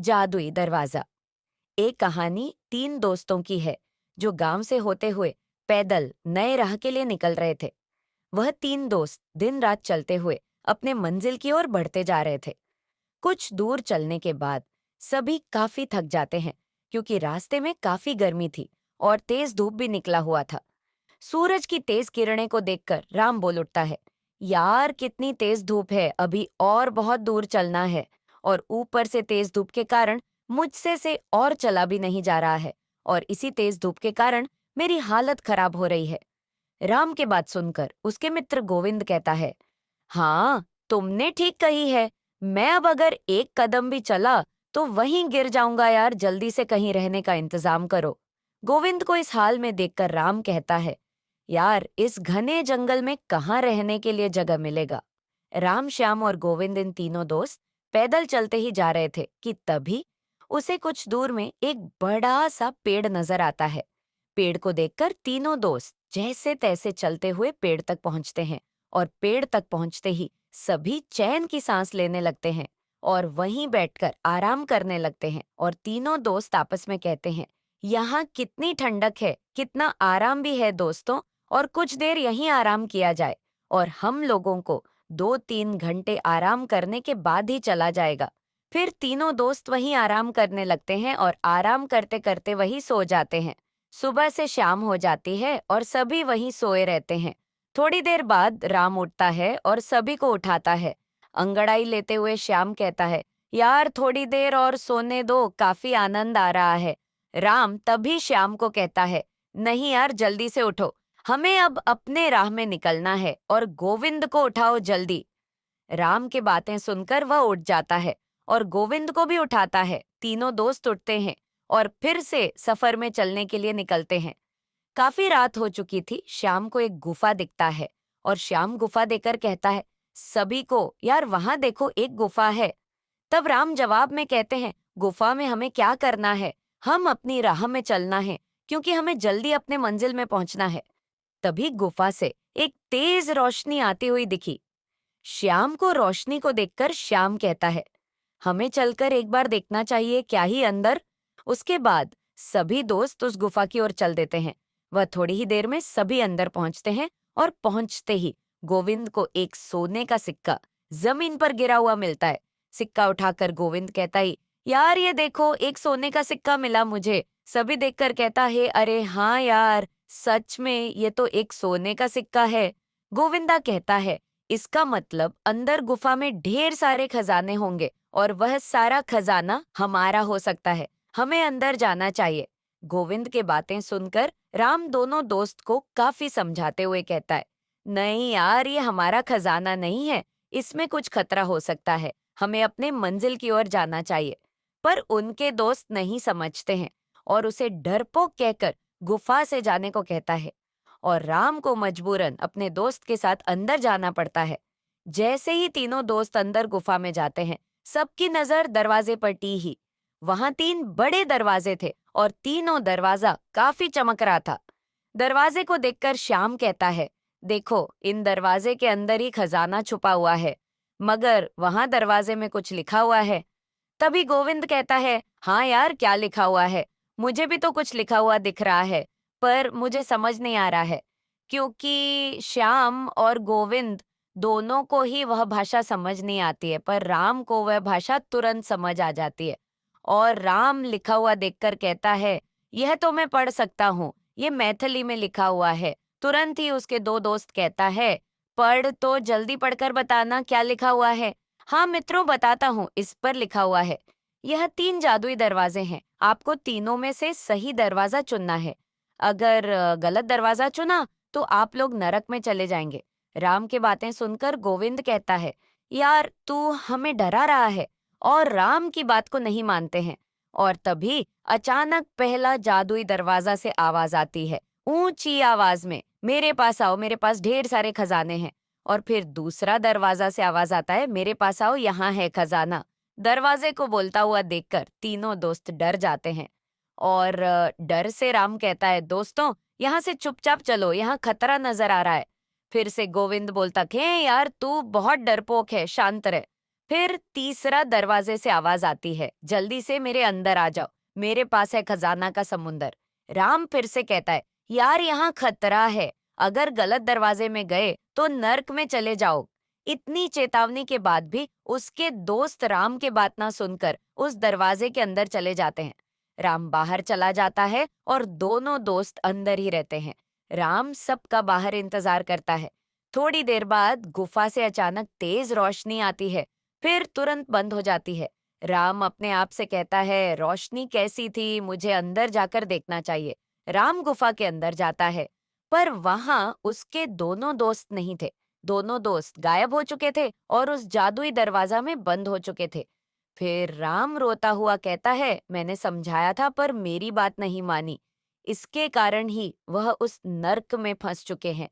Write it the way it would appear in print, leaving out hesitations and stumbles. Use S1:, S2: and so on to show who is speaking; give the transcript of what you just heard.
S1: जादुई दरवाजा। एक कहानी तीन दोस्तों की है जो गांव से होते हुए पैदल नए राह के लिए निकल रहे थे। वह तीन दोस्त दिन रात चलते हुए अपने मंजिल की ओर बढ़ते जा रहे थे। कुछ दूर चलने के बाद सभी काफी थक जाते हैं क्योंकि रास्ते में काफी गर्मी थी और तेज धूप भी निकला हुआ था। सूरज की तेज किरणें को देखकर राम बोल उठता है, यार कितनी तेज धूप है, अभी और बहुत दूर चलना है। और ऊपर से तेज धूप के कारण मुझसे से और चला भी नहीं जा रहा है और इसी तेज धूप के कारण मेरी हालत खराब हो रही है। राम के बात सुनकर उसके मित्र गोविंद कहता है, हाँ तुमने ठीक कही है, मैं अब अगर एक कदम भी चला तो वहीं गिर जाऊंगा यार, जल्दी से कहीं रहने का इंतजाम करो। गोविंद को इस हाल में देखकर राम कहता है, यार इस घने जंगल में कहाँ रहने के लिए जगह मिलेगा। राम, श्याम और गोविंद इन तीनों दोस्त पैदल चलते ही जा रहे थे कि तभी उसे कुछ दूर में एक बड़ा सा पेड़ नजर आता है। पेड़ को देखकर तीनों दोस्त जैसे तैसे चलते हुए पेड़ तक पहुंचते हैं और पेड़ तक पहुंचते ही सभी चैन की सांस लेने लगते हैं और वहीं बैठकर आराम करने लगते हैं। और तीनों दोस्त आपस में कहते हैं, यहाँ कितनी ठंडक है, कितना आराम भी है दोस्तों, और कुछ देर यहीं आराम किया जाए और हम लोगों को 2-3 घंटे आराम करने के बाद ही चला जाएगा। फिर तीनों दोस्त वहीं आराम करने लगते हैं और आराम करते करते वहीं सो जाते हैं। सुबह से शाम हो जाती है और सभी वहीं सोए रहते हैं। थोड़ी देर बाद राम उठता है और सभी को उठाता है। अंगड़ाई लेते हुए श्याम कहता है, यार थोड़ी देर और सोने दो, काफी आनंद आ रहा है। राम तभी श्याम को कहता है, नहीं यार जल्दी से उठो, हमें अब अपने राह में निकलना है और गोविंद को उठाओ जल्दी। राम की बातें सुनकर वह उठ जाता है और गोविंद को भी उठाता है। तीनों दोस्त उठते हैं और फिर से सफर में चलने के लिए निकलते हैं। काफी रात हो चुकी थी। श्याम को एक गुफा दिखता है और श्याम गुफा देकर कहता है सभी को, यार वहां देखो एक गुफा है। तब राम जवाब में कहते हैं, गुफा में हमें क्या करना है, हम अपनी राह में चलना है क्योंकि हमें जल्दी अपने मंजिल में पहुंचना है। तभी गुफा से एक तेज रोशनी आती हुई दिखी। श्याम को रोशनी को देखकर श्याम कहता है, हमें चलकर एक बार देखना चाहिए क्या ही अंदर। उसके बाद सभी दोस्त उस गुफा की ओर चल देते हैं। वह थोड़ी ही देर में सभी अंदर पहुंचते हैं और पहुंचते ही गोविंद को एक सोने का सिक्का जमीन पर गिरा हुआ मिलता है। सिक्का उठाकर गोविंद कहता है, यार ये देखो एक सोने का सिक्का मिला मुझे। सभी देखकर कहता है, अरे हाँ यार सच में ये तो एक सोने का सिक्का है। गोविंदा कहता है, इसका मतलब अंदर गुफा में ढेर सारे खजाने होंगे और वह सारा खजाना हमारा हो सकता है, हमें अंदर जाना चाहिए। गोविंद के बातें सुनकर राम दोनों दोस्त को काफी समझाते हुए कहता है, नहीं यार ये हमारा खजाना नहीं है, इसमें कुछ खतरा हो सकता है, हमें अपने मंजिल की ओर जाना चाहिए। पर उनके दोस्त नहीं समझते हैं और उसे डरपोक कहकर गुफा से जाने को कहता है और राम को मजबूरन अपने दोस्त के साथ अंदर जाना पड़ता है। जैसे ही तीनों दोस्त अंदर गुफा में जाते हैं, सबकी नजर दरवाजे पर टी। वहां तीन बड़े दरवाजे थे और तीनों दरवाजा काफी चमक रहा था। दरवाजे को देखकर श्याम कहता है, देखो इन दरवाजे के अंदर ही खजाना छुपा हुआ है, मगर वहां दरवाजे में कुछ लिखा हुआ है। तभी गोविंद कहता है, हाँ यार क्या लिखा हुआ है, मुझे भी तो कुछ लिखा हुआ दिख रहा है, पर मुझे समझ नहीं आ रहा है। क्योंकि श्याम और गोविंद दोनों को ही वह भाषा समझ नहीं आती है, पर राम को वह भाषा तुरंत समझ आ जाती है। और राम लिखा हुआ देखकर कहता है, यह तो मैं पढ़ सकता हूँ, ये मैथिली में लिखा हुआ है। तुरंत ही उसके दो दोस्त कहता है, पढ़ तो जल्दी पढ़कर बताना क्या लिखा हुआ है। हाँ मित्रों बताता हूँ, इस पर लिखा हुआ है, यह तीन जादुई दरवाजे हैं, आपको तीनों में से सही दरवाजा चुनना है। अगर गलत दरवाजा चुना तो आप लोग नरक में चले जाएंगे। राम की बातें सुनकर गोविंद कहता है, यार तू हमें डरा रहा है, और राम की बात को नहीं मानते हैं। और तभी अचानक पहला जादुई दरवाजा से आवाज आती है, ऊंची आवाज में, मेरे पास आओ, मेरे पास ढेर सारे खजाने हैं। और फिर दूसरा दरवाजा से आवाज आता है, मेरे पास आओ, यहाँ है खजाना। दरवाजे को बोलता हुआ देखकर तीनों दोस्त डर जाते हैं और डर से राम कहता है, दोस्तों यहाँ से चुपचाप चलो, यहाँ खतरा नजर आ रहा है। फिर से गोविंद बोलता है, यार तू बहुत डरपोक है, शांत रह। फिर तीसरा दरवाजे से आवाज आती है, जल्दी से मेरे अंदर आ जाओ, मेरे पास है खजाना का समुंदर। राम फिर से कहता है, यार यहाँ खतरा है, अगर गलत दरवाजे में गए तो नर्क में चले जाओ। इतनी चेतावनी के बाद भी उसके दोस्त राम के बात ना सुनकर उस दरवाजे के अंदर चले जाते हैं। राम बाहर चला जाता है और दोनों दोस्त अंदर ही रहते हैं। राम सबका बाहर इंतजार करता है। थोड़ी देर बाद गुफा से अचानक तेज रोशनी आती है, फिर तुरंत बंद हो जाती है। राम अपने आप से कहता है, रोशनी कैसी थी, मुझे अंदर जाकर देखना चाहिए। राम गुफा के अंदर जाता है, पर वहां उसके दोनों दोस्त नहीं थे। दोनों दोस्त गायब हो चुके थे और उस जादुई दरवाजा में बंद हो चुके थे। फिर राम रोता हुआ कहता है, मैंने समझाया था पर मेरी बात नहीं मानी। इसके कारण ही वह उस नर्क में फंस चुके हैं।